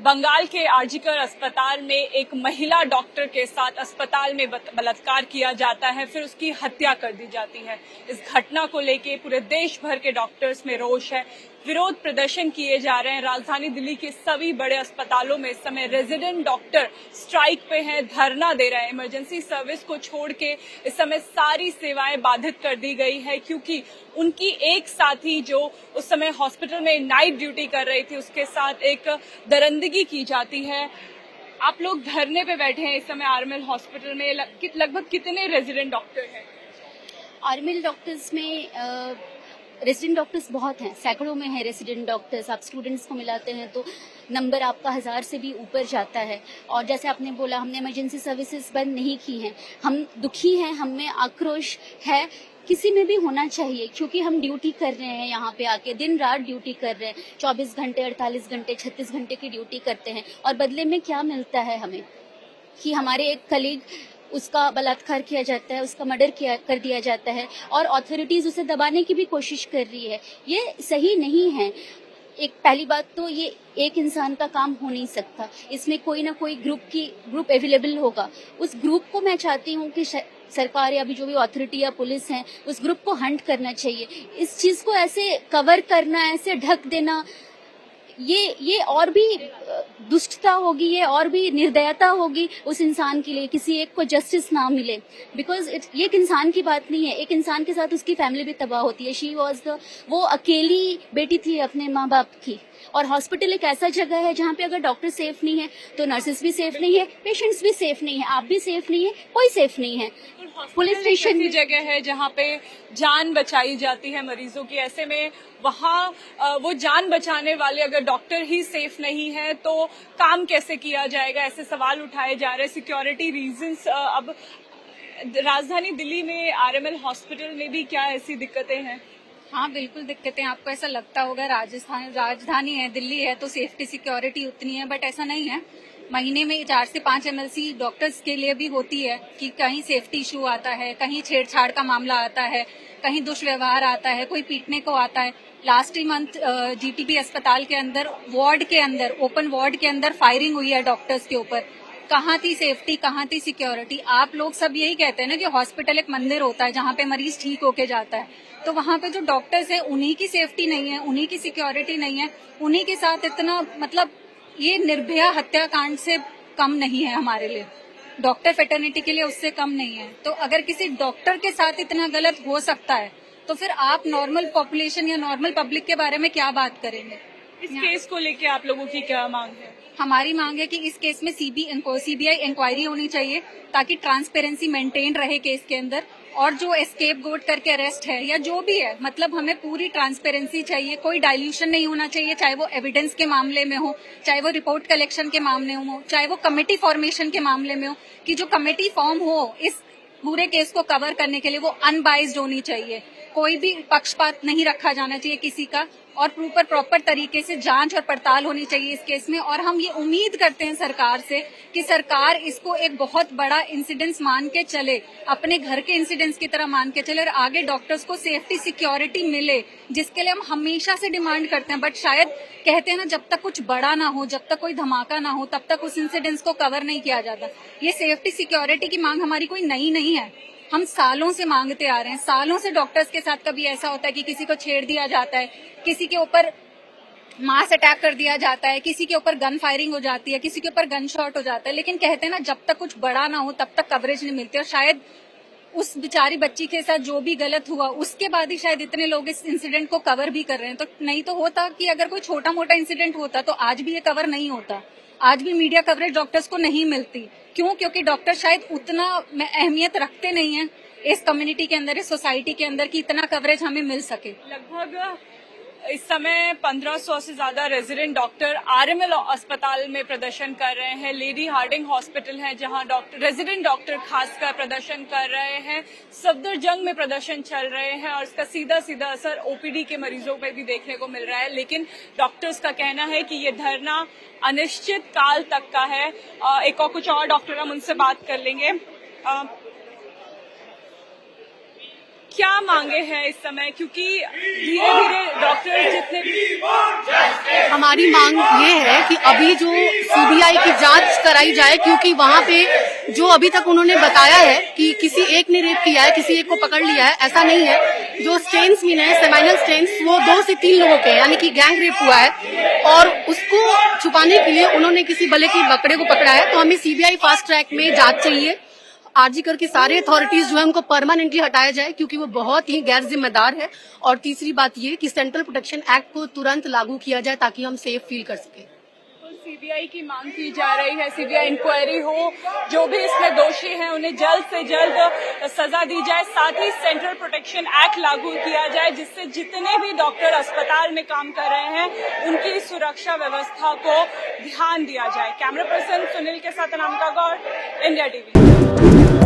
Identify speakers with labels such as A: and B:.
A: बंगाल के आरजीकर अस्पताल में एक महिला डॉक्टर के साथ अस्पताल में बलात्कार किया जाता है, फिर उसकी हत्या कर दी जाती है। इस घटना को लेके पूरे देश भर के डॉक्टर्स में रोष है, विरोध प्रदर्शन किए जा रहे हैं। राजधानी दिल्ली के सभी बड़े अस्पतालों में इस समय रेजिडेंट डॉक्टर स्ट्राइक पे हैं, धरना दे रहे हैं। इमरजेंसी सर्विस को छोड़ के इस समय सारी सेवाएं बाधित कर दी गई है, क्योंकि उनकी एक साथी जो उस समय हॉस्पिटल में नाइट ड्यूटी कर रही थी, उसके साथ एक दरिंदगी की जाती है। आप लोग धरने पे बैठे हैं इस समय आरएमएल हॉस्पिटल में। लगभग कितने रेजिडेंट डॉक्टर हैं?
B: आरएमएल डॉक्टर्स में रेजिडेंट डॉक्टर्स बहुत हैं, सैकड़ों में हैं रेजिडेंट डॉक्टर्स। आप स्टूडेंट्स को मिलाते हैं तो नंबर आपका 1000 से भी ऊपर जाता है। और जैसे आपने बोला, हमने इमरजेंसी सर्विसेज बंद नहीं की हैं। हम दुखी हैं, हम में आक्रोश है, किसी में भी होना चाहिए, क्योंकि हम ड्यूटी कर रहे हैं यहाँ पे आके, दिन रात ड्यूटी कर रहे हैं, 24 घंटे 48 घंटे 36 घंटे की ड्यूटी करते हैं। और बदले में क्या मिलता है हमें कि हमारे एक कलीग, उसका बलात्कार किया जाता है, उसका मर्डर कर दिया जाता है और अथॉरिटीज उसे दबाने की भी कोशिश कर रही है। ये सही नहीं है। एक पहली बात तो ये एक इंसान का काम हो नहीं सकता, इसमें कोई ना कोई ग्रुप अवेलेबल होगा। उस ग्रुप को मैं चाहती हूँ कि सरकार या भी जो भी अथॉरिटी या पुलिस है, उस ग्रुप को हंट करना चाहिए। इस चीज को ऐसे कवर करना, ऐसे ढक देना, ये और भी दुष्टता होगी, ये और भी निर्दयता होगी उस इंसान के लिए, किसी एक को जस्टिस ना मिले। बिकॉज ये एक इंसान की बात नहीं है, एक इंसान के साथ उसकी फैमिली भी तबाह होती है। वो अकेली बेटी थी अपने माँ बाप की। और हॉस्पिटल एक ऐसा जगह है जहाँ पे अगर डॉक्टर सेफ नहीं है तो नर्सेस भी सेफ नहीं है, पेशेंट्स भी सेफ नहीं है, आप भी सेफ नहीं है, कोई सेफ नहीं है।
A: पुलिस स्टेशन की जगह है जहाँ पे जान बचाई जाती है मरीजों की। ऐसे में वहाँ वो जान बचाने वाले अगर डॉक्टर ही सेफ नहीं है तो काम कैसे किया जाएगा? ऐसे सवाल उठाए जा रहे हैं। सिक्योरिटी रीजंस, अब राजधानी दिल्ली में आरएमएल हॉस्पिटल में भी क्या ऐसी दिक्कतें हैं?
C: हाँ, बिल्कुल दिक्कतें। आपको ऐसा लगता होगा राजधानी है, दिल्ली है तो सेफ्टी सिक्योरिटी उतनी है, बट ऐसा नहीं है। महीने में 4 से 5 एमएलसी डॉक्टर्स के लिए भी होती है कि कहीं सेफ्टी इशू आता है, कहीं छेड़छाड़ का मामला आता है, कहीं दुष्व्यवहार आता है, कोई पीटने को आता है। लास्ट ही मंथ जीटीबी अस्पताल के अंदर ओपन वार्ड के अंदर फायरिंग हुई है डॉक्टर्स के ऊपर। कहाँ थी सेफ्टी, कहाँ थी सिक्योरिटी? आप लोग सब यही कहते हैं ना कि हॉस्पिटल एक मंदिर होता है जहाँ पे मरीज ठीक होके जाता है, तो वहाँ पे जो डॉक्टर्स है उन्हीं की सेफ्टी नहीं है, उन्हीं की सिक्योरिटी नहीं है, उन्हीं के साथ इतना, मतलब ये निर्भया हत्याकांड से कम नहीं है हमारे लिए, डॉक्टर फेटर्निटी के लिए उससे कम नहीं है। तो अगर किसी डॉक्टर के साथ इतना गलत हो सकता है तो फिर आप नॉर्मल पॉपुलेशन या नॉर्मल पब्लिक के बारे में क्या बात करेंगे?
A: इस केस को लेके आप लोगों की क्या मांग है?
C: हमारी मांग है कि इस केस में सीबीआई इंक्वायरी होनी चाहिए ताकि ट्रांसपेरेंसी मेंटेन रहे केस के अंदर। और जो एस्केप गोट करके अरेस्ट है या जो भी है, मतलब हमें पूरी ट्रांसपेरेंसी चाहिए, कोई डाइल्यूशन नहीं होना चाहिए, चाहे वो एविडेंस के मामले में हो, चाहे वो रिपोर्ट कलेक्शन के मामले में हो, चाहे वो कमेटी फॉर्मेशन के मामले में हो, कि जो कमेटी फॉर्म हो इस पूरे केस को कवर करने के लिए वो अनबाइज्ड होनी चाहिए, कोई भी पक्षपात नहीं रखा जाना चाहिए किसी का, और प्रॉपर तरीके से जांच और पड़ताल होनी चाहिए इस केस में। और हम ये उम्मीद करते हैं सरकार से कि सरकार इसको एक बहुत बड़ा इंसिडेंस मान के चले, अपने घर के इंसिडेंस की तरह मान के चले, और आगे डॉक्टर्स को सेफ्टी सिक्योरिटी मिले, जिसके लिए हम हमेशा से डिमांड करते हैं। बट शायद कहते हैं ना, जब तक कुछ बड़ा ना हो, जब तक कोई धमाका ना हो, तब तक उस इंसिडेंस को कवर नहीं किया जाता। ये सेफ्टी सिक्योरिटी की मांग हमारी कोई नई नहीं है, हम सालों से मांगते आ रहे हैं। सालों से डॉक्टर्स के साथ कभी ऐसा होता है कि किसी को छेड़ दिया जाता है, किसी के ऊपर मास अटैक कर दिया जाता है, किसी के ऊपर गन फायरिंग हो जाती है, किसी के ऊपर गन शॉट हो जाता है, लेकिन कहते हैं ना, जब तक कुछ बड़ा ना हो तब तक कवरेज नहीं मिलती। और शायद उस बेचारी बच्ची के साथ जो भी गलत हुआ उसके बाद ही शायद इतने लोग इस इंसिडेंट को कवर भी कर रहे हैं। तो नहीं तो होता कि अगर कोई छोटा मोटा इंसिडेंट होता तो आज भी ये कवर नहीं होता, आज भी मीडिया कवरेज डॉक्टर्स को नहीं मिलती। क्यों? क्योंकि डॉक्टर शायद उतना अहमियत रखते नहीं है इस कम्युनिटी के अंदर, इस सोसाइटी के अंदर, कि इतना कवरेज हमें मिल सके।
A: लगभग इस समय 1500 से ज्यादा रेजिडेंट डॉक्टर आरएमएल अस्पताल में प्रदर्शन कर रहे हैं। लेडी हार्डिंग हॉस्पिटल है जहां रेजिडेंट डॉक्टर खासकर प्रदर्शन कर रहे हैं। सफदरजंग में प्रदर्शन चल रहे हैं और इसका सीधा सीधा असर ओपीडी के मरीजों पर भी देखने को मिल रहा है। लेकिन डॉक्टर्स का कहना है कि ये धरना अनिश्चित काल तक का है। कुछ और डॉक्टर हम उनसे बात कर लेंगे। क्या मांगे हैं इस समय, क्योंकि धीरे धीरे डॉक्टर्स जितने
D: हमारी मांग ये है कि अभी जो सीबीआई की जांच कराई जाए, क्योंकि वहाँ पे जो अभी तक उन्होंने बताया है कि किसी एक ने रेप किया है, किसी एक को पकड़ लिया है, ऐसा नहीं है। जो स्टेन्स मिले हैं, सेमाइनल स्टेन्स, वो 2 से 3 लोगों के, यानी कि गैंग रेप हुआ है और उसको छुपाने के लिए उन्होंने किसी भले की बकरे को पकड़ा है। तो हमें सीबीआई फास्ट ट्रैक में जांच चाहिए। आरजीकर की सारे अथॉरिटीज जो है उनको परमानेंटली हटाया जाए, क्योंकि वो बहुत ही गैर जिम्मेदार है। और तीसरी बात ये कि सेंट्रल प्रोटेक्शन एक्ट को तुरंत लागू किया जाए ताकि हम सेफ फील कर सके।
A: सीबीआई की मांग की जा रही है, सीबीआई इंक्वायरी हो, जो भी इसमें दोषी हैं उन्हें जल्द से जल्द सजा दी जाए, साथ ही सेंट्रल प्रोटेक्शन एक्ट लागू किया जाए, जिससे जितने भी डॉक्टर अस्पताल में काम कर रहे हैं उनकी सुरक्षा व्यवस्था को ध्यान दिया जाए। कैमरा पर्सन सुनील के साथ अनामिका गौड़, इंडिया टीवी।